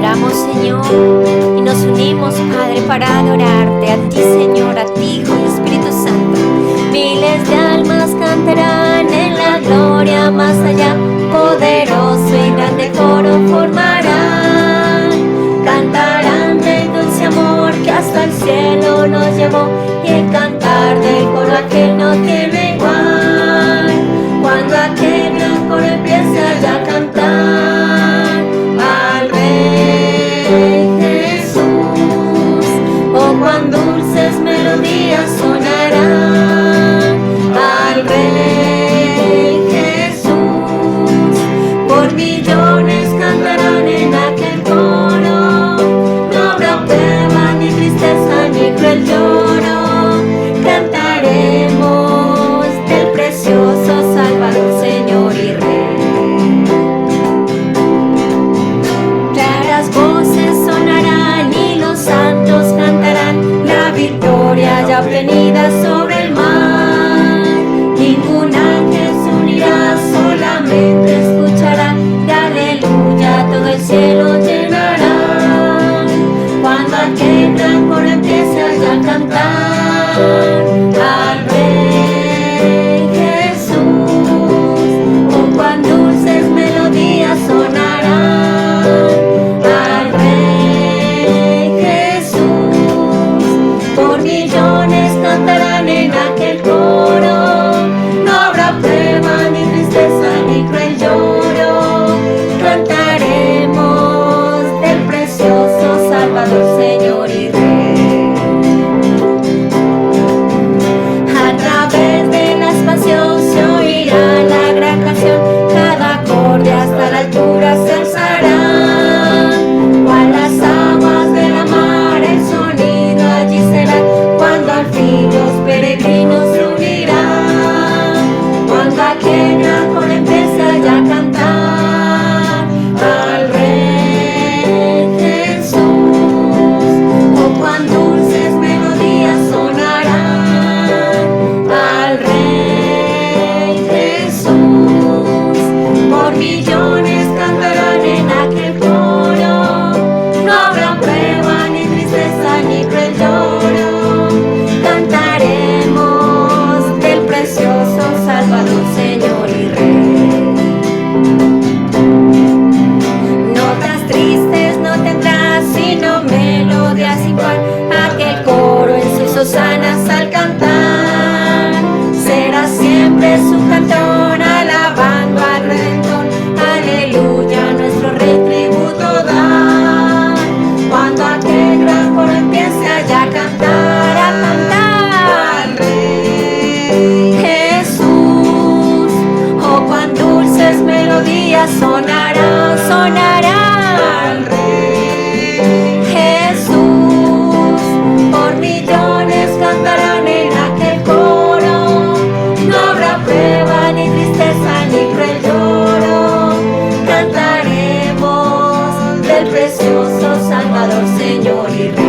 adoramos, Señor, y nos unimos, Padre, para adorarte a ti, Señor, a ti, Hijo y Espíritu Santo. Miles de almas cantarán en la gloria más allá, poderoso y grande coro formarán. Cantarán del dulce amor que hasta el cielo nos llevó, y el cantar del coro aquel no tiene igual. Cuando aquel gran coro empieza ya a cantar al Rey Jesús, oh cuán dulces melodías sonarán al Rey Jesús. Por millones cantarán en aquel coro, no habrá prueba ni tristeza ni cruel lloro. Cantaremos del precioso Salvador, Señor y Rey. Claras voces sonarán y los santos cantarán la victoria ya obtenida sobre el mar. Ningún ángel se unirá, solamente escuchará, de aleluya todo el cielo llenará. Cuando aquel gran coro empieza ya a cantar al Rey Jesús, oh cuán dulces melodías sonarán al Rey Jesús. Por millones cantarán en aquel coro, no habrá prueba ni tristeza ni cruel lloro. Cantaremos del precioso Salvador, Señor y Rey. A través de la expansión se oirá la gran canción, cada acorde hasta la altura se alzará. Cual las aguas de la mar el sonido allí será, cuando al fin los peregrinos se unirán. Cuando aquel gran coro empieza ya a cantar al Rey Jesús, oh cuán dulces melodías sonarán al Rey Jesús. Por millones cantarán en aquel coro, no habrá prueba ni tristeza ni cruel lloro. Cantaremos del precioso Salvador, Señor y Rey. Notas tristes no tendrá, sino melodías igual. Aquel coro en sus hosanas al cantar será siempre su cantor, alabando al Redentor. Aleluya, nuestro Rey tributo da. Cuando aquel gran coro empiece ya a cantar al Rey Jesús, oh cuán dulces melodías sonarán, sonarán al Rey Jesús. Por millones cantarán en aquel coro, no habrá prueba ni tristeza ni cruel lloro. Cantaremos del precioso Salvador, Señor y Rey.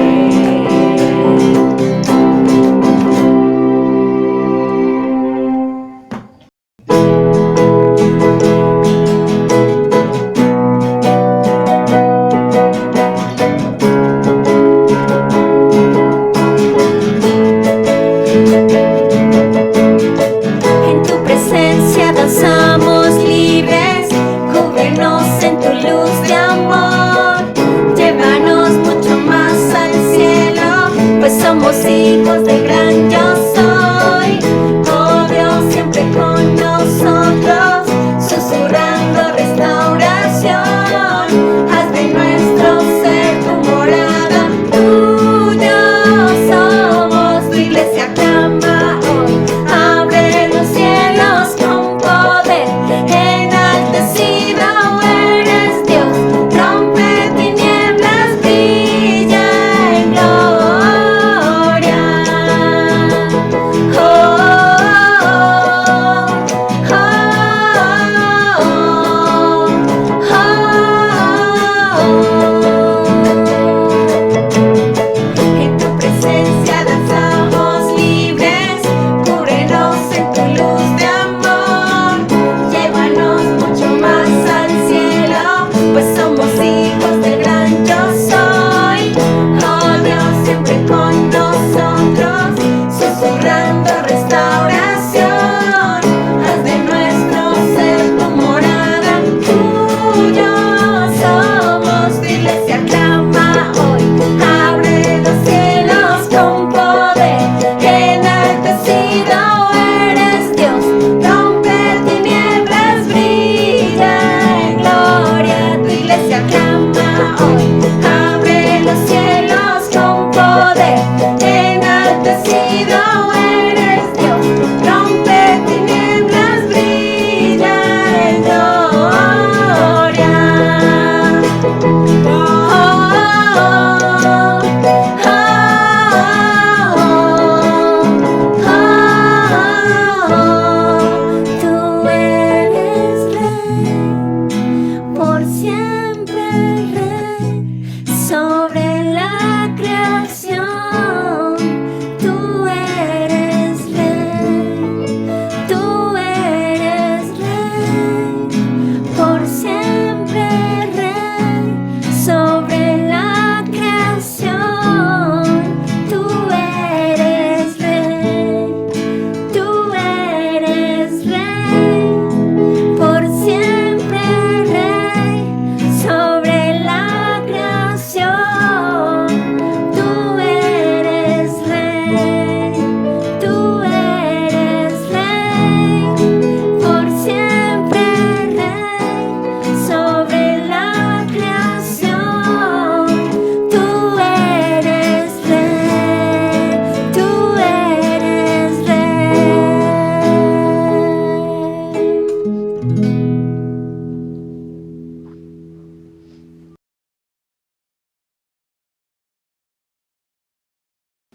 En tu presencia danzamos libres, cúbrenos en tu luz de amor. Llévanos mucho más al cielo, pues somos hijos del gran yo soy. Oh Dios, siempre con nosotros, susurrando restauración. Haz de nuestro ser tu morada, tuyos somos, tu iglesia clama hoy. Abre los cielos con poder, enaltecido eres Dios. Rompe tinieblas, brilla en gloria.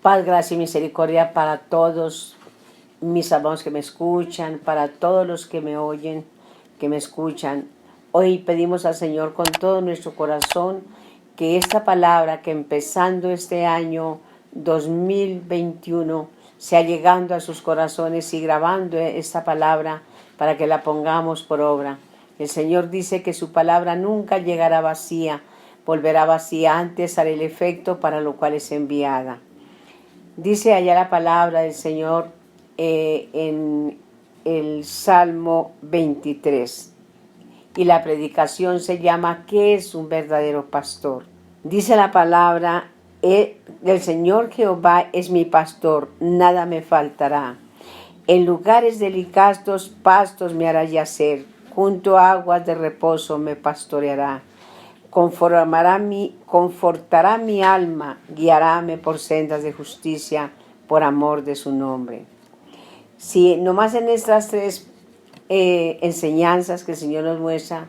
Paz, gracia y misericordia para todos mis hermanos que me escuchan, para todos los que me oyen, que me escuchan. Hoy pedimos al Señor con todo nuestro corazón que esta palabra que empezando este año 2021 sea llegando a sus corazones y grabando esta palabra para que la pongamos por obra. El Señor dice que su palabra nunca llegará vacía, volverá vacía, antes hará el efecto para lo cual es enviada. Dice allá la palabra del Señor en el Salmo 23 y la predicación se llama ¿qué es un verdadero pastor? Dice la palabra: el Señor Jehová es mi pastor, nada me faltará. En lugares delicados pastos me hará yacer, junto a aguas de reposo me pastoreará. Confortará mi alma, guiaráme por sendas de justicia, por amor de su nombre. Si nomás en estas tres enseñanzas que el Señor nos muestra,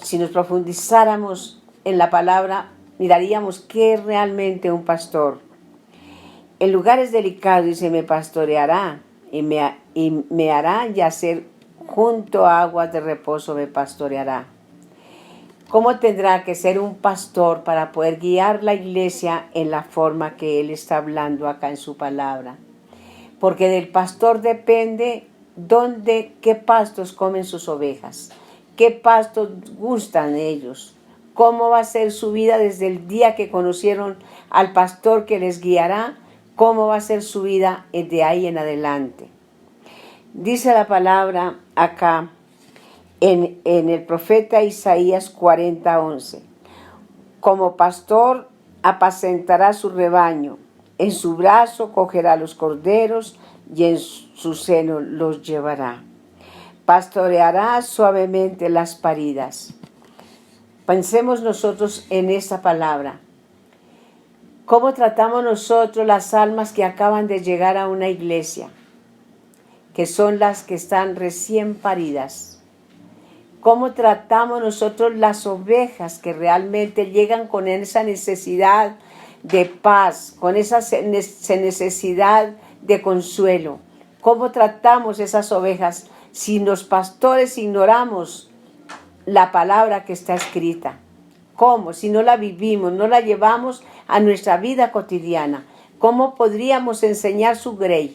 si nos profundizáramos en la palabra, miraríamos qué es realmente un pastor. En lugares delicados dice, me pastoreará y me hará yacer, junto a aguas de reposo me pastoreará. ¿Cómo tendrá que ser un pastor para poder guiar la iglesia en la forma que Él está hablando acá en su palabra? Porque del pastor depende qué pastos comen sus ovejas, qué pastos gustan ellos, cómo va a ser su vida desde el día que conocieron al pastor que les guiará, cómo va a ser su vida de ahí en adelante. Dice la palabra acá en el profeta Isaías 40:11. Como pastor apacentará su rebaño, en su brazo cogerá los corderos y en su seno los llevará. Pastoreará suavemente las paridas. Pensemos nosotros en esta palabra. ¿Cómo tratamos nosotros las almas que acaban de llegar a una iglesia? Que son las que están recién paridas. ¿Cómo tratamos nosotros las ovejas que realmente llegan con esa necesidad de paz, con esa necesidad de consuelo? ¿Cómo tratamos esas ovejas si los pastores ignoramos la palabra que está escrita? ¿Cómo? Si no la vivimos, no la llevamos a nuestra vida cotidiana. ¿Cómo podríamos enseñar su grey?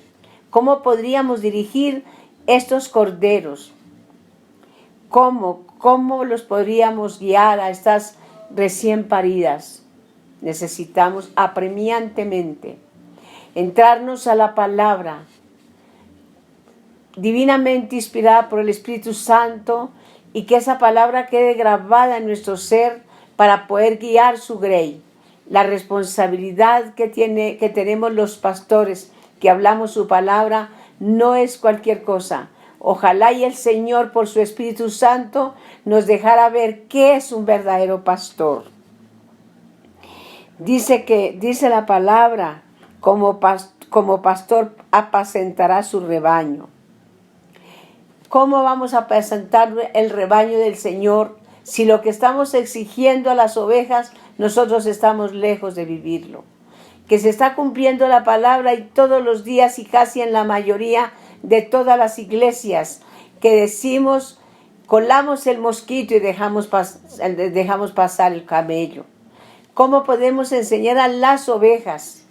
¿Cómo podríamos dirigir estos corderos? ¿Cómo los podríamos guiar a estas recién paridas? Necesitamos apremiantemente entrarnos a la palabra divinamente inspirada por el Espíritu Santo y que esa palabra quede grabada en nuestro ser para poder guiar su grey. La responsabilidad que tenemos los pastores que hablamos su palabra no es cualquier cosa. Ojalá y el Señor por su Espíritu Santo nos dejara ver qué es un verdadero pastor. Dice la palabra, como pastor apacentará su rebaño. ¿Cómo vamos a apacentar el rebaño del Señor si lo que estamos exigiendo a las ovejas nosotros estamos lejos de vivirlo? Que se está cumpliendo la palabra y todos los días y casi en la mayoría de todas las iglesias que decimos, colamos el mosquito y dejamos pasar el camello. ¿Cómo podemos enseñar a las ovejas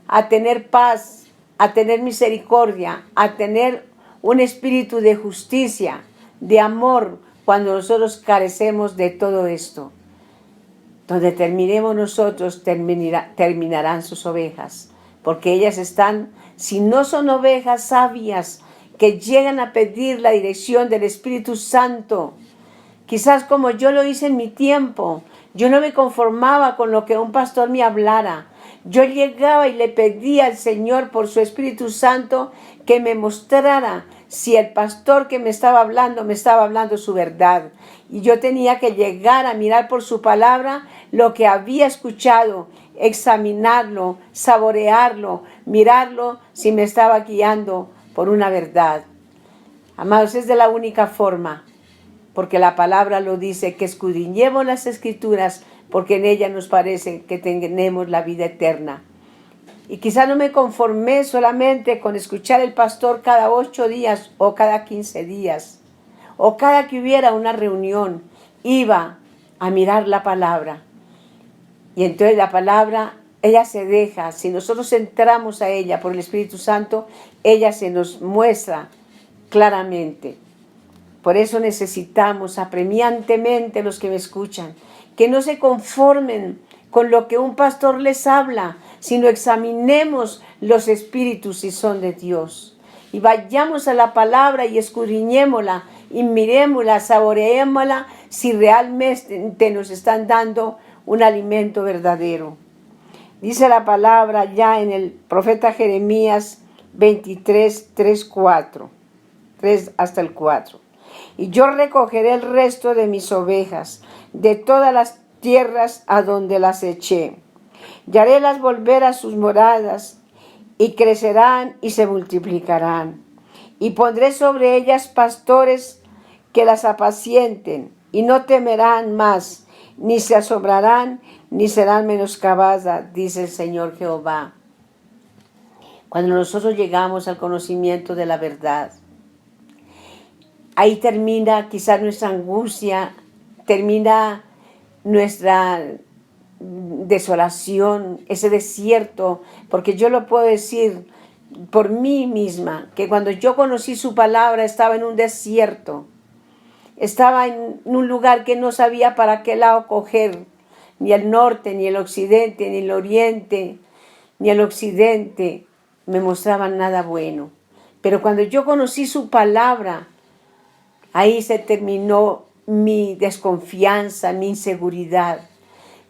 a tener paz, a tener misericordia, a tener un espíritu de justicia, de amor, cuando nosotros carecemos de todo esto? Donde terminemos nosotros, terminarán sus ovejas, porque ellas están, si no son ovejas sabias, que llegan a pedir la dirección del Espíritu Santo, quizás como yo lo hice en mi tiempo, yo no me conformaba con lo que un pastor me hablara, yo llegaba y le pedía al Señor por su Espíritu Santo que me mostrara si el pastor que me estaba hablando su verdad. Y yo tenía que llegar a mirar por su palabra lo que había escuchado, examinarlo, saborearlo, mirarlo si me estaba guiando por una verdad. Amados, es de la única forma, porque la palabra lo dice, que escudriñemos las Escrituras, porque en ellas nos parece que tenemos la vida eterna. Y quizá no me conformé solamente con escuchar el pastor cada 8 días o cada 15 días, o cada que hubiera una reunión, iba a mirar la palabra. Y entonces la palabra, ella se deja, si nosotros entramos a ella por el Espíritu Santo, ella se nos muestra claramente. Por eso necesitamos apremiantemente, los que me escuchan, que no se conformen con lo que un pastor les habla, sino examinemos los espíritus si son de Dios. Y vayamos a la palabra y escudriñémosla, y miremosla, saboreémosla, si realmente nos están dando un alimento verdadero. Dice la palabra ya en el profeta Jeremías 23, 3 hasta el 4. Y yo recogeré el resto de mis ovejas de todas las tierras a donde las eché, y harélas volver a sus moradas, y crecerán y se multiplicarán. Y pondré sobre ellas pastores que las apacienten, y no temerán más, ni se asombrarán, ni serán menoscabadas, dice el Señor Jehová. Cuando nosotros llegamos al conocimiento de la verdad, ahí termina quizás nuestra angustia, termina nuestra desolación, ese desierto, porque yo lo puedo decir por mí misma, que cuando yo conocí su palabra estaba en un desierto, estaba en un lugar que no sabía para qué lado coger, ni el norte, ni el occidente, ni el oriente, ni el occidente me mostraban nada bueno. Pero cuando yo conocí su palabra, ahí se terminó mi desconfianza, mi inseguridad.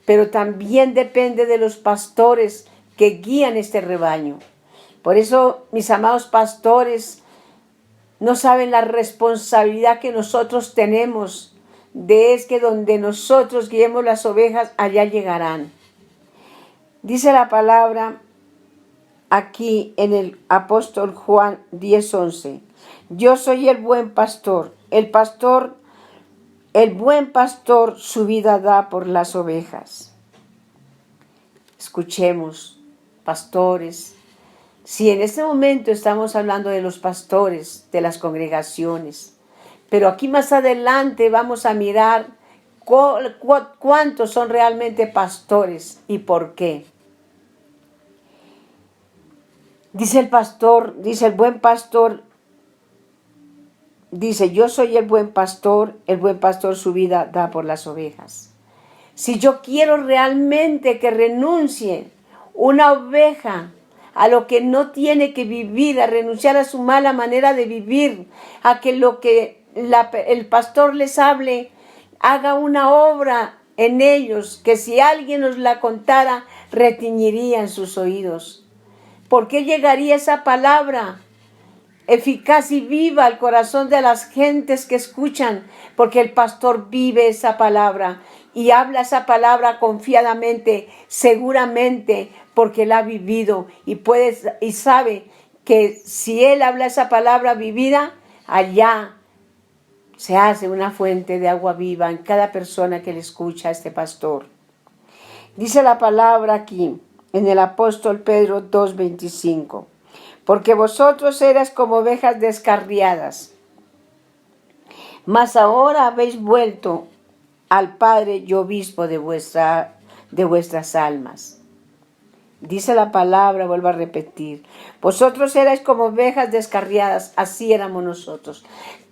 Pero también depende de los pastores que guían este rebaño. Por eso, mis amados pastores, no saben la responsabilidad que nosotros tenemos de es que donde nosotros guiemos las ovejas, allá llegarán. Dice la palabra aquí en el apóstol Juan 10:11. Yo soy el buen pastor. El buen pastor su vida da por las ovejas. Escuchemos, pastores. Si en este momento estamos hablando de los pastores, de las congregaciones, pero aquí más adelante vamos a mirar cuántos son realmente pastores y por qué. Dice el buen pastor, dice, yo soy el buen pastor su vida da por las ovejas. Si yo quiero realmente que renuncie una oveja a lo que no tiene que vivir, a renunciar a su mala manera de vivir, a que lo que el pastor les hable, haga una obra en ellos, que si alguien nos la contara, retiñiría en sus oídos. ¿Por qué llegaría esa palabra eficaz y viva al corazón de las gentes que escuchan? Porque el pastor vive esa palabra y habla esa palabra confiadamente, seguramente, porque la ha vivido y sabe que si él habla esa palabra vivida, allá se hace una fuente de agua viva en cada persona que le escucha a este pastor. Dice la palabra aquí en el apóstol Pedro 2:25. Porque vosotros erais como ovejas descarriadas, mas ahora habéis vuelto al Padre y Obispo de vuestras almas. Dice la palabra, vuelvo a repetir, vosotros erais como ovejas descarriadas, así éramos nosotros.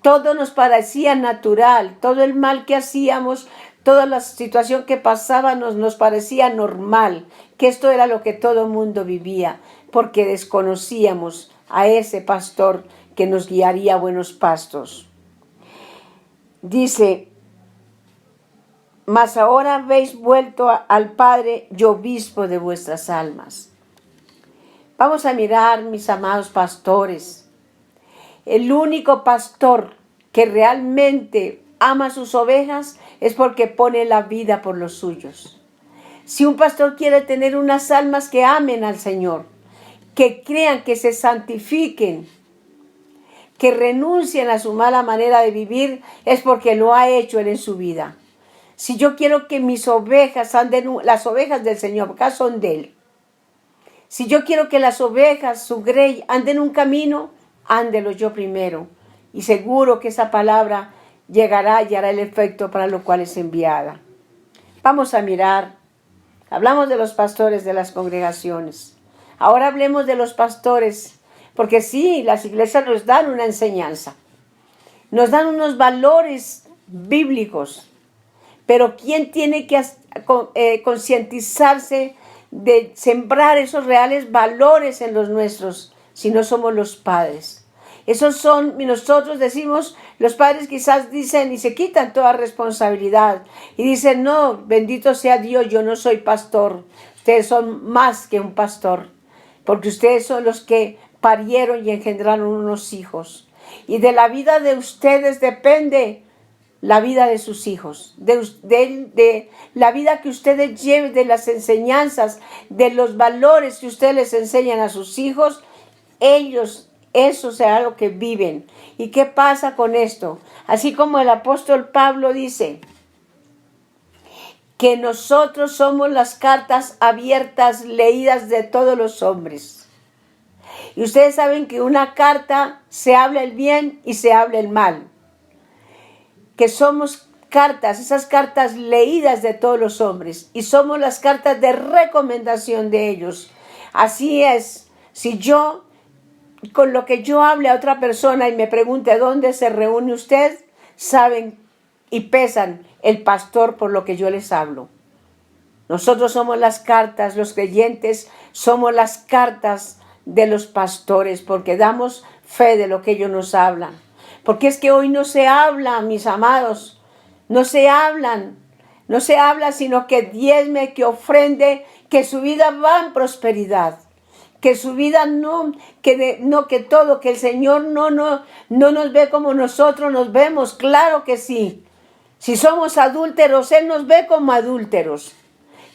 Todo nos parecía natural, todo el mal que hacíamos, toda la situación que pasaba nos parecía normal, que esto era lo que todo el mundo vivía, porque desconocíamos a ese pastor que nos guiaría a buenos pastos. Dice, mas ahora habéis vuelto al Padre y Obispo de vuestras almas. Vamos a mirar, mis amados pastores, el único pastor que realmente ama a sus ovejas es porque pone la vida por los suyos. Si un pastor quiere tener unas almas que amen al Señor, que crean, que se santifiquen, que renuncien a su mala manera de vivir, es porque lo ha hecho él en su vida. Si yo quiero que mis ovejas anden, las ovejas del Señor, acá son de él. Si yo quiero que las ovejas, su grey, anden un camino, ándelo yo primero. Y seguro que esa palabra llegará y hará el efecto para lo cual es enviada. Vamos a mirar. Hablamos de los pastores de las congregaciones. Ahora hablemos de los pastores, porque sí, las iglesias nos dan una enseñanza. Nos dan unos valores bíblicos. Pero ¿quién tiene que concientizarse de sembrar esos reales valores en los nuestros si no somos los padres? Esos son, nosotros decimos, los padres quizás dicen y se quitan toda responsabilidad y dicen, no, bendito sea Dios, yo no soy pastor, ustedes son más que un pastor, porque ustedes son los que parieron y engendraron unos hijos. Y de la vida de ustedes depende la vida de sus hijos, de la vida que ustedes lleven, de las enseñanzas, de los valores que ustedes les enseñan a sus hijos, ellos, eso será lo que viven. ¿Y qué pasa con esto? Así como el apóstol Pablo dice que nosotros somos las cartas abiertas, leídas de todos los hombres. Y ustedes saben que una carta se habla el bien y se habla el mal. Que somos cartas, esas cartas leídas de todos los hombres. Y somos las cartas de recomendación de ellos. Así es, si yo, con lo que yo hable a otra persona y me pregunte dónde se reúne usted, saben y pesan el pastor por lo que yo les hablo. Nosotros somos las cartas, los creyentes somos las cartas de los pastores, porque damos fe de lo que ellos nos hablan. Porque es que hoy no se habla, mis amados, no se habla, sino que diezme, que ofrende, que su vida va en prosperidad, que su vida que el Señor no nos ve como nosotros nos vemos, claro que sí. Si somos adúlteros, Él nos ve como adúlteros.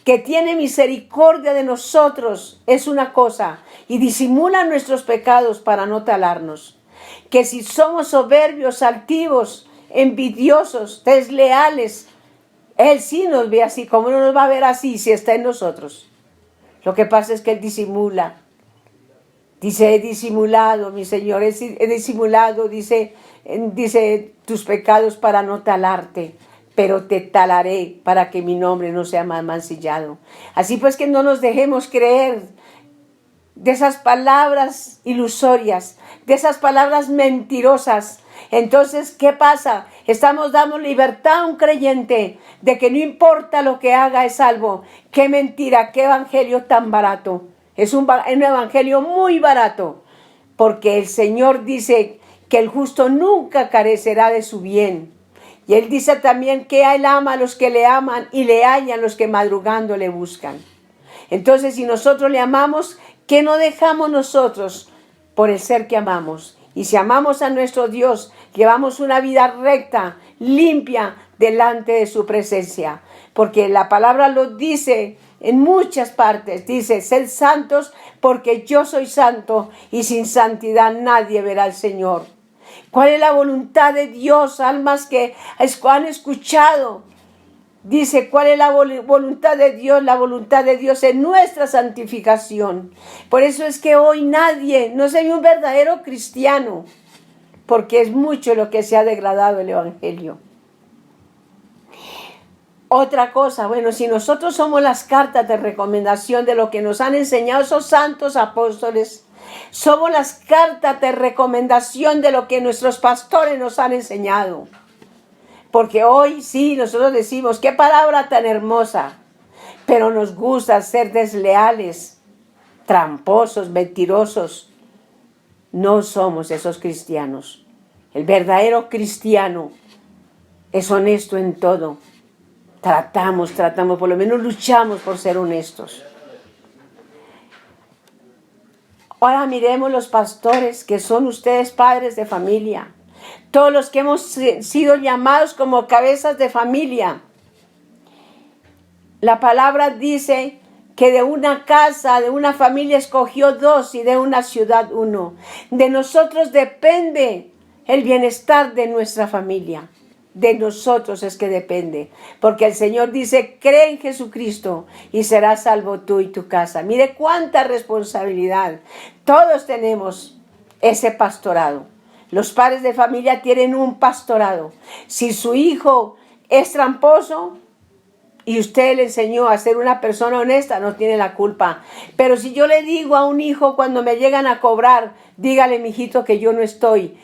Que tiene misericordia de nosotros es una cosa y disimula nuestros pecados para no talarnos. Que si somos soberbios, altivos, envidiosos, desleales, Él sí nos ve así. ¿Cómo no nos va a ver así si está en nosotros? Lo que pasa es que Él disimula. Dice, he disimulado, mi Señor, he disimulado, dice tus pecados para no talarte, pero te talaré para que mi nombre no sea más mancillado. Así pues que no nos dejemos creer de esas palabras ilusorias, de esas palabras mentirosas. Entonces, ¿qué pasa? Estamos dando libertad a un creyente de que no importa lo que haga, es salvo. ¡Qué mentira! ¡Qué evangelio tan barato! Es un evangelio muy barato, porque el Señor dice que el justo nunca carecerá de su bien. Y Él dice también que Él ama a los que le aman y le hallan los que madrugando le buscan. Entonces, si nosotros le amamos, ¿qué no dejamos nosotros por el ser que amamos? Y si amamos a nuestro Dios, llevamos una vida recta, limpia, delante de su presencia. Porque la palabra lo dice en muchas partes. Dice, sed santos porque yo soy santo y sin santidad nadie verá al Señor. ¿Cuál es la voluntad de Dios? Almas que han escuchado. Dice, ¿cuál es la voluntad de Dios? La voluntad de Dios es nuestra santificación. Por eso es que hoy nadie, no soy un verdadero cristiano, porque es mucho lo que se ha degradado el evangelio. Otra cosa, bueno, si nosotros somos las cartas de recomendación de lo que nos han enseñado esos santos apóstoles, somos las cartas de recomendación de lo que nuestros pastores nos han enseñado. Porque hoy sí, nosotros decimos, qué palabra tan hermosa, pero nos gusta ser desleales, tramposos, mentirosos. No somos esos cristianos. El verdadero cristiano es honesto en todo. Tratamos, por lo menos luchamos por ser honestos. Ahora miremos los pastores, que son ustedes padres de familia. Todos los que hemos sido llamados como cabezas de familia. La palabra dice que de una casa, de una familia escogió 2 y de una ciudad 1. De nosotros depende el bienestar de nuestra familia. de nosotros es que depende, porque el Señor dice, cree en Jesucristo y serás salvo tú y tu casa. Mire cuánta responsabilidad. Todos tenemos ese pastorado. Los padres de familia tienen un pastorado. Si su hijo es tramposo y usted le enseñó a ser una persona honesta, no tiene la culpa. Pero si yo le digo a un hijo cuando me llegan a cobrar, dígale, mijito, que yo no estoy,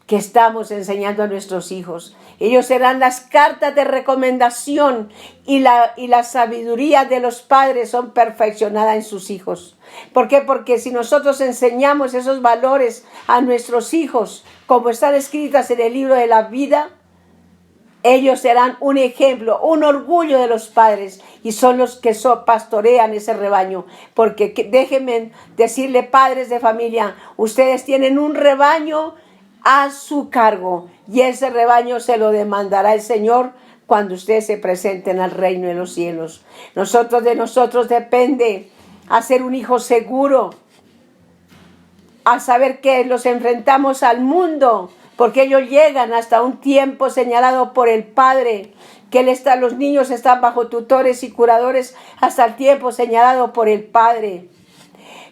que estamos enseñando a nuestros hijos. Ellos serán las cartas de recomendación y la sabiduría de los padres son perfeccionadas en sus hijos. ¿Por qué? Porque si nosotros enseñamos esos valores a nuestros hijos, como están escritas en el libro de la vida, ellos serán un ejemplo, un orgullo de los padres y son los que pastorean ese rebaño. Porque déjenme decirle, padres de familia, ustedes tienen un rebaño a su cargo y ese rebaño se lo demandará el Señor cuando ustedes se presenten al reino de los cielos. De nosotros depende hacer un hijo seguro, a saber que los enfrentamos al mundo, porque ellos llegan hasta un tiempo señalado por el Padre, que los niños están bajo tutores y curadores hasta el tiempo señalado por el Padre.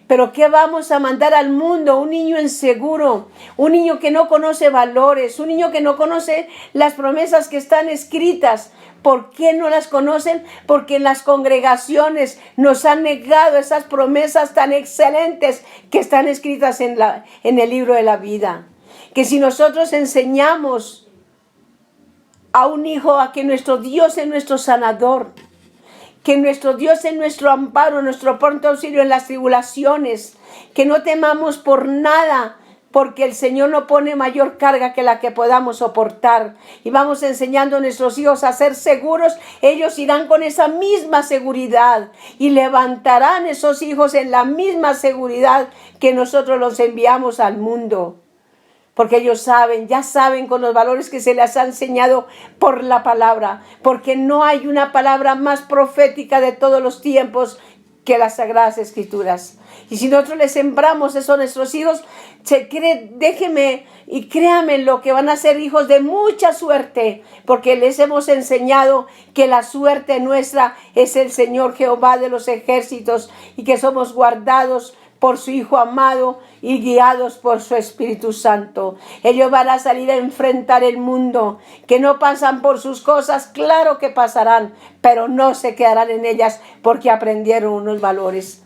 Pero ¿qué vamos a mandar al mundo? Un niño inseguro, un niño que no conoce valores, un niño que no conoce las promesas que están escritas. ¿Por qué no las conocen? Porque en las congregaciones nos han negado esas promesas tan excelentes que están escritas en el libro de la vida. Que si nosotros enseñamos a un hijo a que nuestro Dios es nuestro sanador, que nuestro Dios es nuestro amparo, nuestro pronto auxilio en las tribulaciones, que no temamos por nada, porque el Señor no pone mayor carga que la que podamos soportar. Y vamos enseñando a nuestros hijos a ser seguros. Ellos irán con esa misma seguridad y levantarán esos hijos en la misma seguridad que nosotros los enviamos al mundo. Porque ellos ya saben con los valores que se les ha enseñado por la palabra. Porque no hay una palabra más profética de todos los tiempos que las Sagradas Escrituras. Y si nosotros les sembramos eso a nuestros hijos, déjeme y créame lo que van a ser hijos de mucha suerte. Porque les hemos enseñado que la suerte nuestra es el Señor Jehová de los ejércitos y que somos guardados por su Hijo amado y guiados por su Espíritu Santo. Ellos van a salir a enfrentar el mundo, que no pasan por sus cosas, claro que pasarán, pero no se quedarán en ellas porque aprendieron unos valores.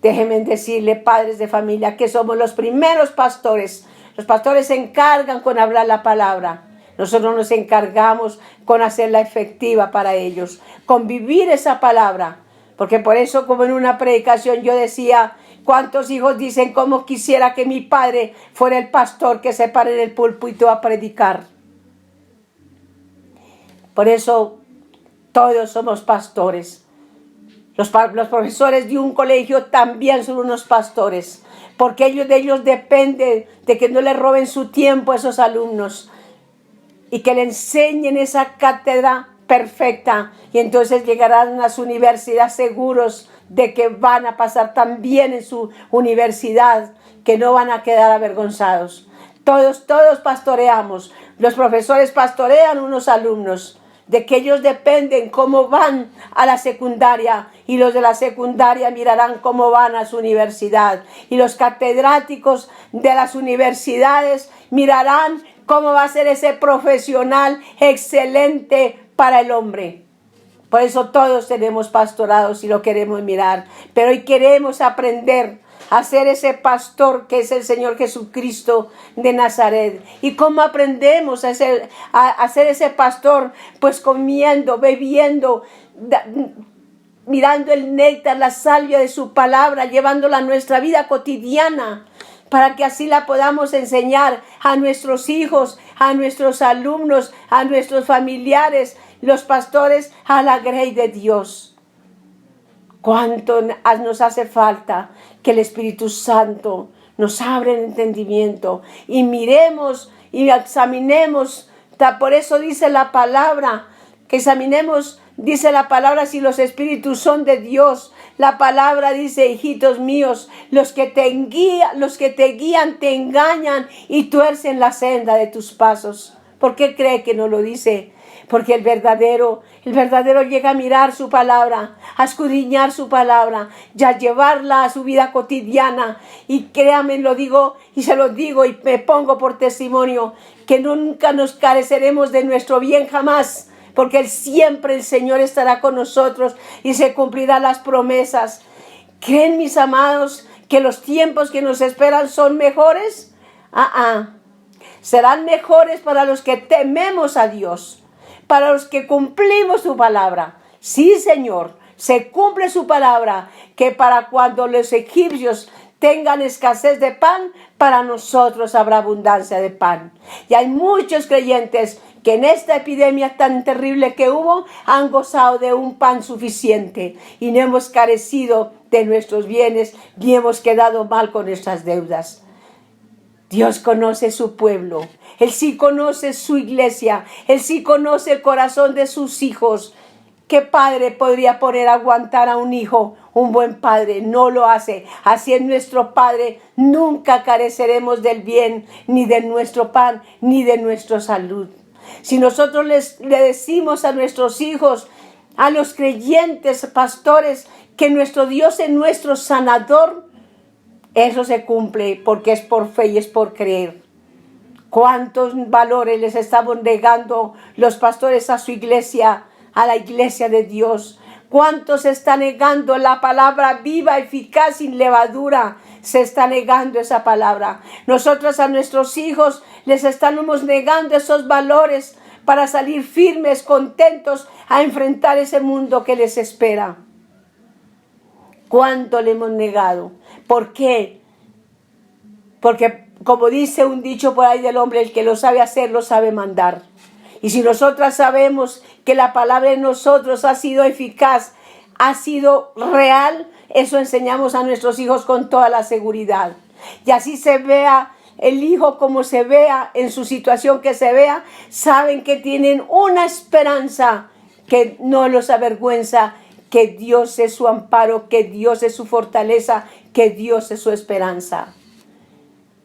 Déjenme decirle, padres de familia, que somos los primeros pastores. Los pastores se encargan con hablar la palabra. Nosotros nos encargamos con hacerla efectiva para ellos, con vivir esa palabra. Porque por eso, como en una predicación yo decía, ¿cuántos hijos dicen cómo quisiera que mi padre fuera el pastor que se pare en el púlpito a predicar? Por eso todos somos pastores. Los profesores de un colegio también son unos pastores, porque de ellos depende de que no le roben su tiempo a esos alumnos y que le enseñen esa cátedra perfecta, y entonces llegarán a su universidad seguros de que van a pasar tan bien en su universidad que no van a quedar avergonzados. Todos pastoreamos. Los profesores pastorean unos alumnos, de que ellos dependen cómo van a la secundaria, y los de la secundaria mirarán cómo van a su universidad, y los catedráticos de las universidades mirarán cómo va a ser ese profesional excelente para el hombre. Por eso todos tenemos pastorados y lo queremos mirar. Pero hoy queremos aprender a ser ese pastor que es el Señor Jesucristo de Nazaret. ¿Y cómo aprendemos a ser ese pastor? Pues comiendo, bebiendo, mirando el néctar, la salvia de su palabra, llevándola a nuestra vida cotidiana, para que así la podamos enseñar a nuestros hijos, a nuestros alumnos, a nuestros familiares, los pastores, a la grey de Dios. ¿Cuánto nos hace falta que el Espíritu Santo nos abra el entendimiento y miremos y examinemos? Por eso dice la palabra, que examinemos, dice la palabra, si los espíritus son de Dios. La palabra dice, hijitos míos, los que te guían te engañan y tuercen la senda de tus pasos. ¿Por qué cree que no lo dice? Porque el verdadero llega a mirar su palabra, a escudriñar su palabra, y a llevarla a su vida cotidiana. Y créame, lo digo y se lo digo y me pongo por testimonio, que nunca nos careceremos de nuestro bien jamás, porque siempre el Señor estará con nosotros y se cumplirán las promesas. ¿Creen, mis amados, que los tiempos que nos esperan son mejores? Serán mejores para los que tememos a Dios, para los que cumplimos su palabra. Sí, Señor, se cumple su palabra, que para cuando los egipcios tengan escasez de pan, para nosotros habrá abundancia de pan. Y hay muchos creyentes que en esta epidemia tan terrible que hubo, han gozado de un pan suficiente y no hemos carecido de nuestros bienes, ni hemos quedado mal con nuestras deudas. Dios conoce su pueblo, Él sí conoce su iglesia, Él sí conoce el corazón de sus hijos. ¿Qué padre podría poner a aguantar a un hijo? Un buen padre no lo hace. Así es nuestro Padre. Nunca careceremos del bien, ni de nuestro pan, ni de nuestra salud. Si nosotros le decimos a nuestros hijos, a los creyentes, pastores, que nuestro Dios es nuestro sanador, eso se cumple porque es por fe y es por creer. ¿Cuántos valores les estamos negando los pastores a su iglesia, a la iglesia de Dios? ¿Cuántos se está negando la palabra viva, eficaz, sin levadura? Se está negando esa palabra. Nosotros a nuestros hijos les estamos negando esos valores para salir firmes, contentos a enfrentar ese mundo que les espera. ¿Cuánto le hemos negado? ¿Por qué? Porque, como dice un dicho por ahí del hombre, el que lo sabe hacer, lo sabe mandar. Y si nosotras sabemos que la palabra en nosotros ha sido eficaz, ha sido real, eso enseñamos a nuestros hijos con toda la seguridad. Y así se vea el hijo como se vea, en su situación que se vea, saben que tienen una esperanza que no los avergüenza, que Dios es su amparo, que Dios es su fortaleza, que Dios es su esperanza.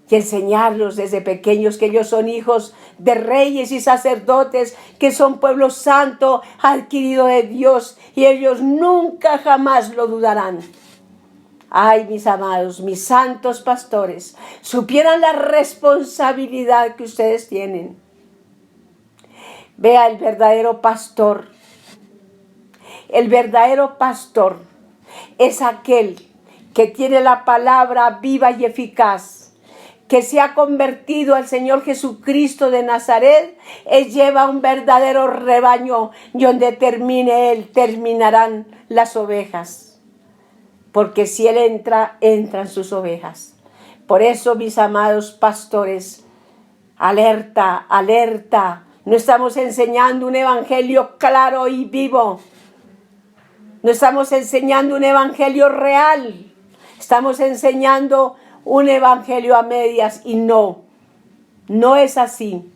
Y enseñarlos desde pequeños que ellos son hijos de reyes y sacerdotes, que son pueblo santo adquirido de Dios, y ellos nunca jamás lo dudarán. Ay, mis amados, mis santos pastores, supieran la responsabilidad que ustedes tienen. Vea, el verdadero pastor es aquel que tiene la palabra viva y eficaz, que se ha convertido al Señor Jesucristo de Nazaret. Él lleva un verdadero rebaño, y donde termine Él, terminarán las ovejas. Porque si Él entra, entran sus ovejas. Por eso, mis amados pastores, alerta, alerta. No estamos enseñando un evangelio claro y vivo. No estamos enseñando un evangelio real. Estamos enseñando un evangelio a medias, y no es así.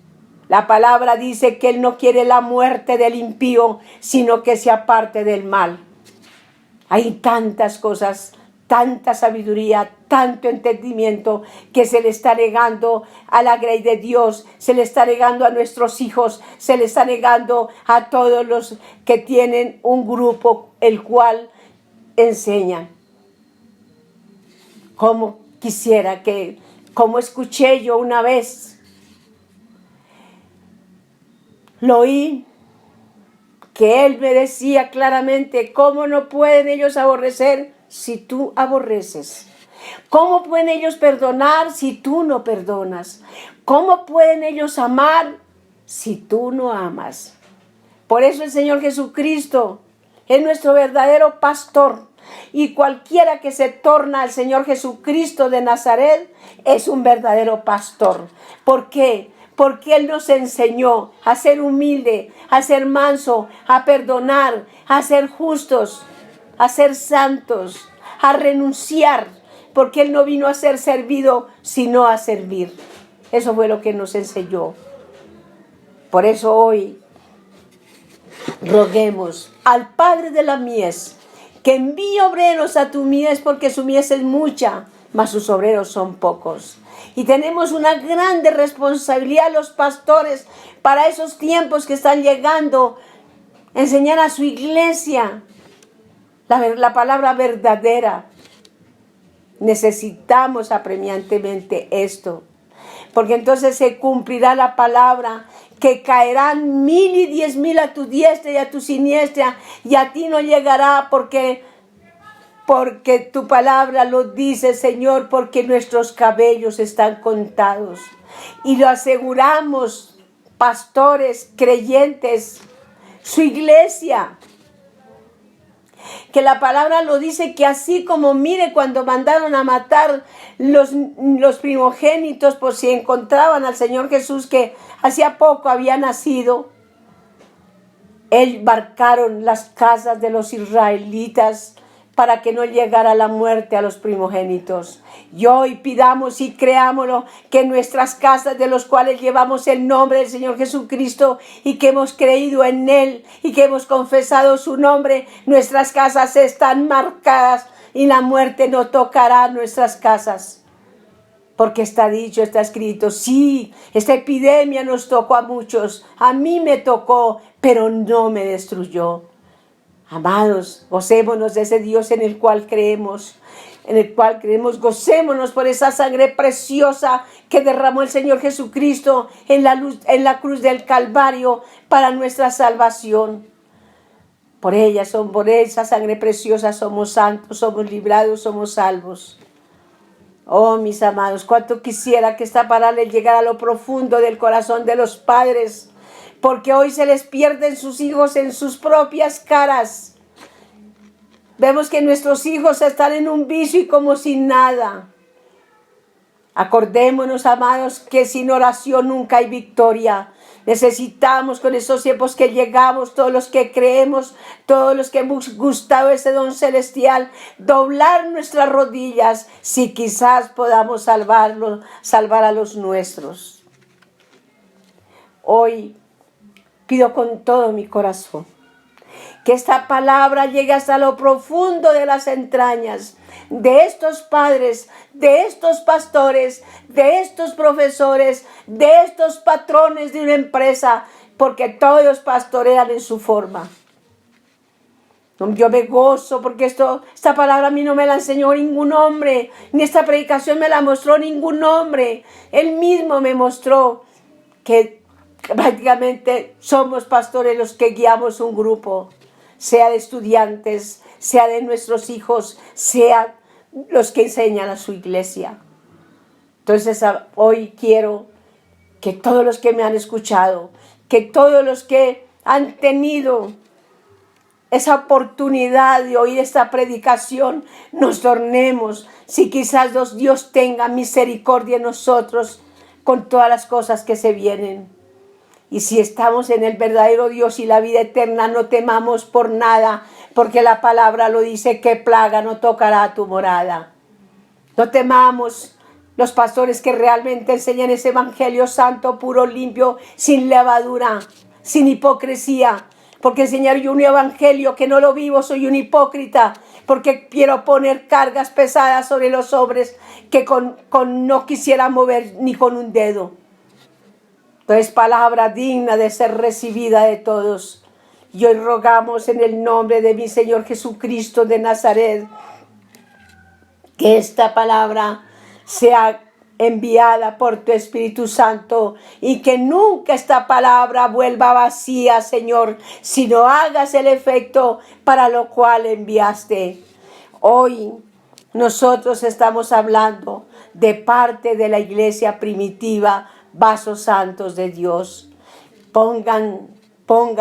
La palabra dice que Él no quiere la muerte del impío, sino que se aparte del mal. Hay tantas cosas, tanta sabiduría, tanto entendimiento que se le está negando a la grey de Dios, se le está negando a nuestros hijos, se le está negando a todos los que tienen un grupo el cual enseñan. Como quisiera que, como escuché yo una vez, lo oí, que él me decía claramente: ¿cómo no pueden ellos aborrecer si tú aborreces? ¿Cómo pueden ellos perdonar si tú no perdonas? ¿Cómo pueden ellos amar si tú no amas? Por eso el Señor Jesucristo es nuestro verdadero pastor. Y cualquiera que se torna al Señor Jesucristo de Nazaret es un verdadero pastor. ¿Por qué? Porque Él nos enseñó a ser humilde, a ser manso, a perdonar, a ser justos, a ser santos, a renunciar. Porque Él no vino a ser servido, sino a servir. Eso fue lo que nos enseñó. Por eso hoy roguemos al Padre de la mies que envíe obreros a tu mies, porque su mies es mucha, mas sus obreros son pocos. Y tenemos una grande responsabilidad los pastores para esos tiempos que están llegando, enseñar a su iglesia la palabra verdadera. Necesitamos apremiantemente esto, porque entonces se cumplirá la palabra, que caerán 1000 y 10,000 a tu diestra y a tu siniestra, y a ti no llegará, porque tu palabra lo dice, Señor, porque nuestros cabellos están contados. Y lo aseguramos, pastores, creyentes, su iglesia, que la palabra lo dice, que así como mire cuando mandaron a matar los primogénitos por si encontraban al Señor Jesús, que hacía poco había nacido, embarcaron las casas de los israelitas para que no llegara la muerte a los primogénitos. Y hoy pidamos y creámoslo, que nuestras casas, de los cuales llevamos el nombre del Señor Jesucristo y que hemos creído en Él y que hemos confesado su nombre, nuestras casas están marcadas y la muerte no tocará nuestras casas. Porque está dicho, está escrito, sí, esta epidemia nos tocó a muchos, a mí me tocó, pero no me destruyó. Amados, gocémonos de ese Dios en el cual creemos, gocémonos por esa sangre preciosa que derramó el Señor Jesucristo en la cruz del Calvario para nuestra salvación. Por esa sangre preciosa somos santos, somos librados, somos salvos. Oh, mis amados, cuánto quisiera que esta palabra llegara a lo profundo del corazón de los padres, porque hoy se les pierden sus hijos en sus propias caras. Vemos que nuestros hijos están en un vicio y como sin nada. Acordémonos, amados, que sin oración nunca hay victoria. Necesitamos, con esos tiempos que llegamos, todos los que creemos, todos los que hemos gustado ese don celestial, doblar nuestras rodillas, si quizás podamos salvar a los nuestros. Hoy pido con todo mi corazón que esta palabra llegue hasta lo profundo de las entrañas de estos padres, de estos pastores, de estos profesores, de estos patrones de una empresa, porque todos pastorean en su forma. Yo me gozo porque esta palabra a mí no me la enseñó ningún hombre, ni esta predicación me la mostró ningún hombre. Él mismo me mostró que prácticamente somos pastores los que guiamos un grupo, sea de estudiantes, sea de nuestros hijos, sea los que enseñan a su iglesia. Entonces hoy quiero que todos los que me han escuchado, que todos los que han tenido esa oportunidad de oír esta predicación, nos tornemos, si quizás Dios tenga misericordia en nosotros con todas las cosas que se vienen. Y si estamos en el verdadero Dios y la vida eterna, no temamos por nada, porque la palabra lo dice, que plaga no tocará tu morada. No temamos los pastores que realmente enseñan ese evangelio santo, puro, limpio, sin levadura, sin hipocresía. Porque enseñar yo un evangelio que no lo vivo, soy un hipócrita, porque quiero poner cargas pesadas sobre los hombres que no quisiera mover ni con un dedo. Entonces, palabra digna de ser recibida de todos. Y hoy rogamos en el nombre de mi Señor Jesucristo de Nazaret, que esta palabra sea enviada por tu Espíritu Santo y que nunca esta palabra vuelva vacía, Señor, sino hagas el efecto para lo cual enviaste. Hoy nosotros estamos hablando de parte de la iglesia primitiva, vasos santos de Dios. Pongan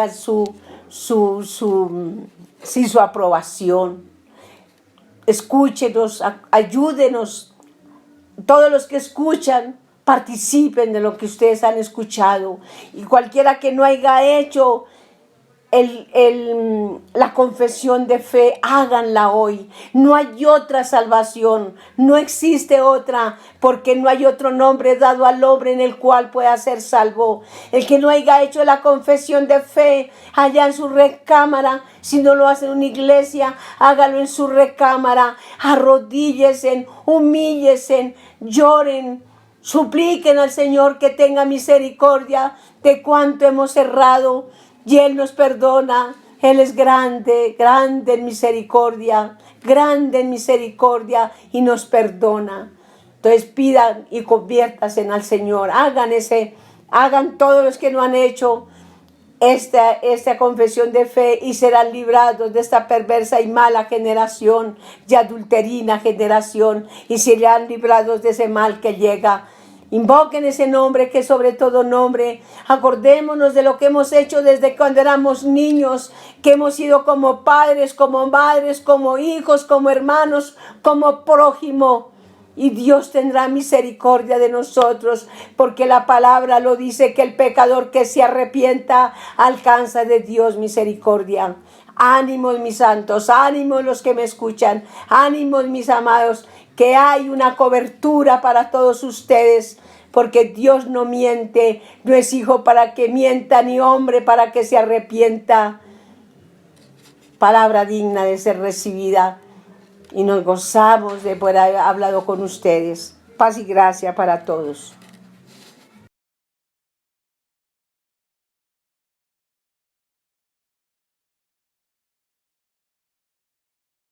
su aprobación. Escúchenos, ayúdenos. Todos los que escuchan, participen de lo que ustedes han escuchado. Y cualquiera que no haya hecho la confesión de fe, háganla hoy. No hay otra salvación, no existe otra, porque no hay otro nombre dado al hombre en el cual pueda ser salvo. El que no haya hecho la confesión de fe allá en su recámara, si no lo hace en una iglesia, hágalo en su recámara, arrodíllesen, humíllesen, lloren, supliquen al Señor que tenga misericordia de cuánto hemos errado, y Él nos perdona. Él es grande, grande en misericordia y nos perdona. Entonces pidan y conviértanse al Señor. Hagan todos los que no han hecho esta confesión de fe y serán librados de esta perversa y mala generación y adulterina generación, y serán librados de ese mal que llega. Invoquen ese nombre que es sobre todo nombre. Acordémonos de lo que hemos hecho desde cuando éramos niños, que hemos sido como padres, como madres, como hijos, como hermanos, como prójimo. Y Dios tendrá misericordia de nosotros, porque la palabra lo dice, que el pecador que se arrepienta alcanza de Dios misericordia. Ánimos, mis santos, ánimos los que me escuchan, ánimos, mis amados, que hay una cobertura para todos ustedes, porque Dios no miente, no es hijo para que mienta, ni hombre para que se arrepienta. Palabra digna de ser recibida, y nos gozamos de poder haber hablado con ustedes. Paz y gracia para todos.